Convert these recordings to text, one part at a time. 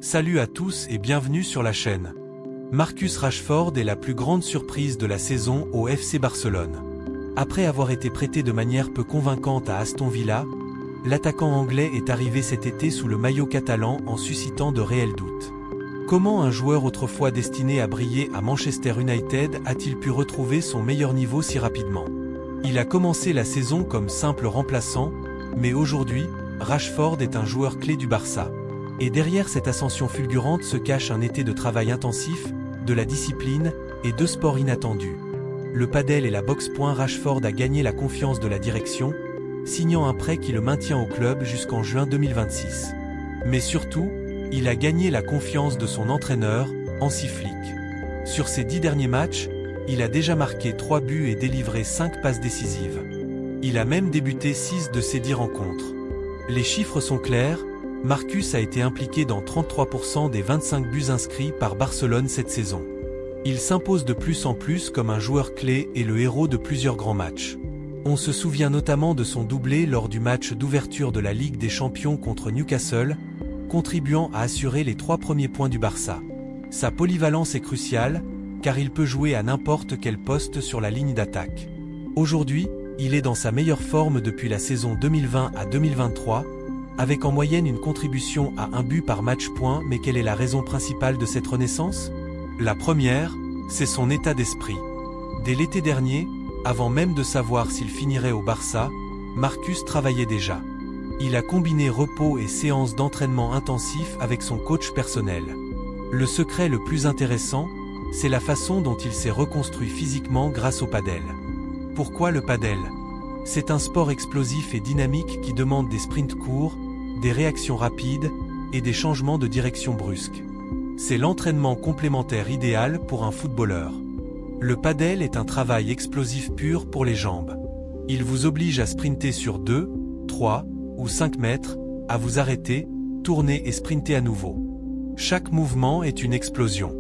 Salut à tous et bienvenue sur la chaîne. Marcus Rashford est la plus grande surprise de la saison au FC Barcelone. Après avoir été prêté de manière peu convaincante à Aston Villa, l'attaquant anglais est arrivé cet été sous le maillot catalan en suscitant de réels doutes. Comment un joueur autrefois destiné à briller à Manchester United a-t-il pu retrouver son meilleur niveau si rapidement? Il a commencé la saison comme simple remplaçant, mais aujourd'hui, Rashford est un joueur clé du Barça. Et derrière cette ascension fulgurante se cache un été de travail intensif, de la discipline et deux sports inattendus. Le padel et la boxe. Rashford a gagné la confiance de la direction, signant un prêt qui le maintient au club jusqu'en juin 2026. Mais surtout, il a gagné la confiance de son entraîneur, Hansi Flick. Sur ses 10 derniers matchs, il a déjà marqué 3 buts et délivré 5 passes décisives. Il a même débuté 6 de ses 10 rencontres. Les chiffres sont clairs. Marcus a été impliqué dans 33% des 25 buts inscrits par Barcelone cette saison. Il s'impose de plus en plus comme un joueur clé et le héros de plusieurs grands matchs. On se souvient notamment de son doublé lors du match d'ouverture de la Ligue des Champions contre Newcastle, contribuant à assurer les 3 premiers points du Barça. Sa polyvalence est cruciale, car il peut jouer à n'importe quel poste sur la ligne d'attaque. Aujourd'hui, il est dans sa meilleure forme depuis la saison 2020 à 2023, avec en moyenne une contribution à 1 but par match. Mais quelle est la raison principale de cette renaissance? La première, c'est son état d'esprit. Dès l'été dernier, avant même de savoir s'il finirait au Barça, Marcus travaillait déjà. Il a combiné repos et séances d'entraînement intensifs avec son coach personnel. Le secret le plus intéressant, c'est la façon dont il s'est reconstruit physiquement grâce au padel. Pourquoi le padel? C'est un sport explosif et dynamique qui demande des sprints courts, des réactions rapides et des changements de direction brusques. C'est l'entraînement complémentaire idéal pour un footballeur. Le padel est un travail explosif pur pour les jambes. Il vous oblige à sprinter sur 2, 3 ou 5 mètres, à vous arrêter, tourner et sprinter à nouveau. Chaque mouvement est une explosion.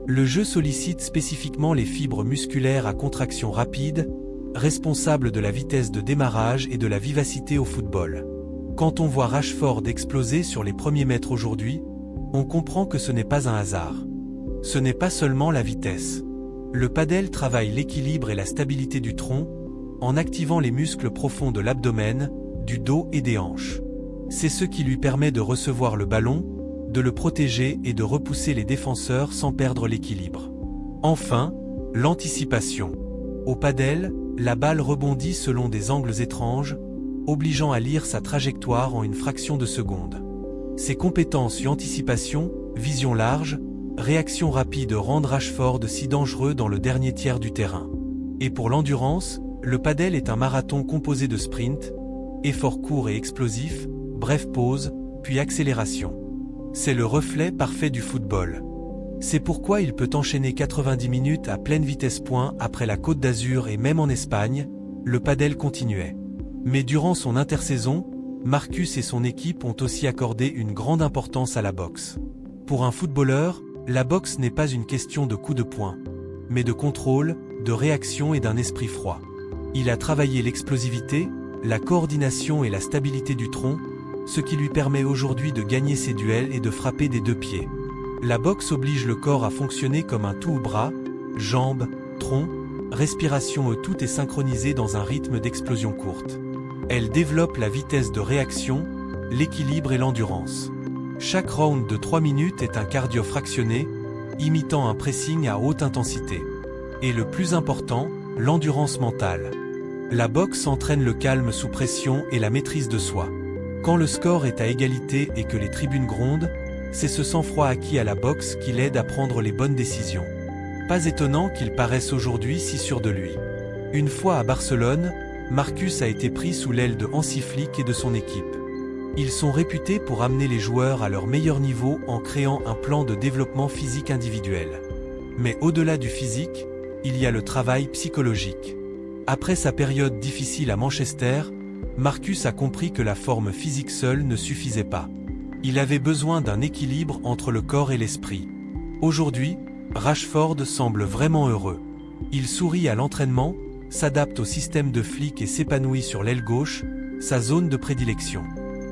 Le jeu sollicite spécifiquement les fibres musculaires à contraction rapide, responsable de la vitesse de démarrage et de la vivacité au football. Quand on voit Rashford exploser sur les premiers mètres aujourd'hui, on comprend que ce n'est pas un hasard. Ce n'est pas seulement la vitesse. Le padel travaille l'équilibre et la stabilité du tronc, en activant les muscles profonds de l'abdomen, du dos et des hanches. C'est ce qui lui permet de recevoir le ballon, de le protéger et de repousser les défenseurs sans perdre l'équilibre. Enfin, l'anticipation. Au padel, la balle rebondit selon des angles étranges, obligeant à lire sa trajectoire en une fraction de seconde. Ses compétences et anticipation, vision large, réaction rapide rendent Rashford si dangereux dans le dernier tiers du terrain. Et pour l'endurance, le padel est un marathon composé de sprints, efforts courts et explosifs, brèves pauses, puis accélération. C'est le reflet parfait du football. C'est pourquoi il peut enchaîner 90 minutes à pleine vitesse. Après la Côte d'Azur et même en Espagne, le padel continuait. Mais durant son intersaison, Marcus et son équipe ont aussi accordé une grande importance à la boxe. Pour un footballeur, la boxe n'est pas une question de coups de poing, mais de contrôle, de réaction et d'un esprit froid. Il a travaillé l'explosivité, la coordination et la stabilité du tronc, ce qui lui permet aujourd'hui de gagner ses duels et de frapper des 2 pieds. La boxe oblige le corps à fonctionner comme un tout bras, jambes, tronc, respiration, tout est synchronisé dans un rythme d'explosion courte. Elle développe la vitesse de réaction, l'équilibre et l'endurance. Chaque round de 3 minutes est un cardio fractionné, imitant un pressing à haute intensité. Et le plus important, l'endurance mentale. La boxe entraîne le calme sous pression et la maîtrise de soi. Quand le score est à égalité et que les tribunes grondent, c'est ce sang-froid acquis à la boxe qui l'aide à prendre les bonnes décisions. Pas étonnant qu'il paraisse aujourd'hui si sûr de lui. Une fois à Barcelone, Marcus a été pris sous l'aile de Hansi Flick et de son équipe. Ils sont réputés pour amener les joueurs à leur meilleur niveau en créant un plan de développement physique individuel. Mais au-delà du physique, il y a le travail psychologique. Après sa période difficile à Manchester, Marcus a compris que la forme physique seule ne suffisait pas. Il avait besoin d'un équilibre entre le corps et l'esprit. Aujourd'hui, Rashford semble vraiment heureux. Il sourit à l'entraînement, s'adapte au système de Flick et s'épanouit sur l'aile gauche, sa zone de prédilection.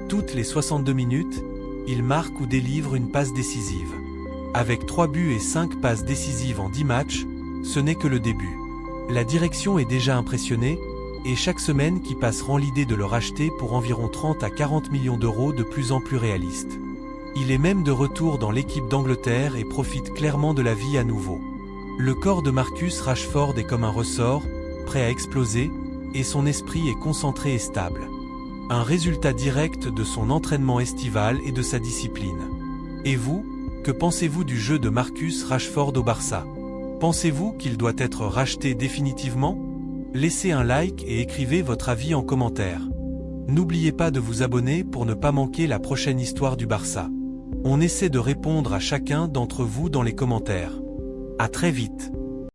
Toutes les 62 minutes, il marque ou délivre une passe décisive. Avec 3 buts et 5 passes décisives en 10 matchs, ce n'est que le début. La direction est déjà impressionnée, et chaque semaine qui passe rend l'idée de le racheter pour environ 30 à 40 millions d'euros de plus en plus réaliste. Il est même de retour dans l'équipe d'Angleterre et profite clairement de la vie à nouveau. Le corps de Marcus Rashford est comme un ressort, prêt à exploser, et son esprit est concentré et stable. Un résultat direct de son entraînement estival et de sa discipline. Et vous, que pensez-vous du jeu de Marcus Rashford au Barça? Pensez-vous qu'il doit être racheté définitivement? Laissez un like et écrivez votre avis en commentaire. N'oubliez pas de vous abonner pour ne pas manquer la prochaine histoire du Barça. On essaie de répondre à chacun d'entre vous dans les commentaires. À très vite.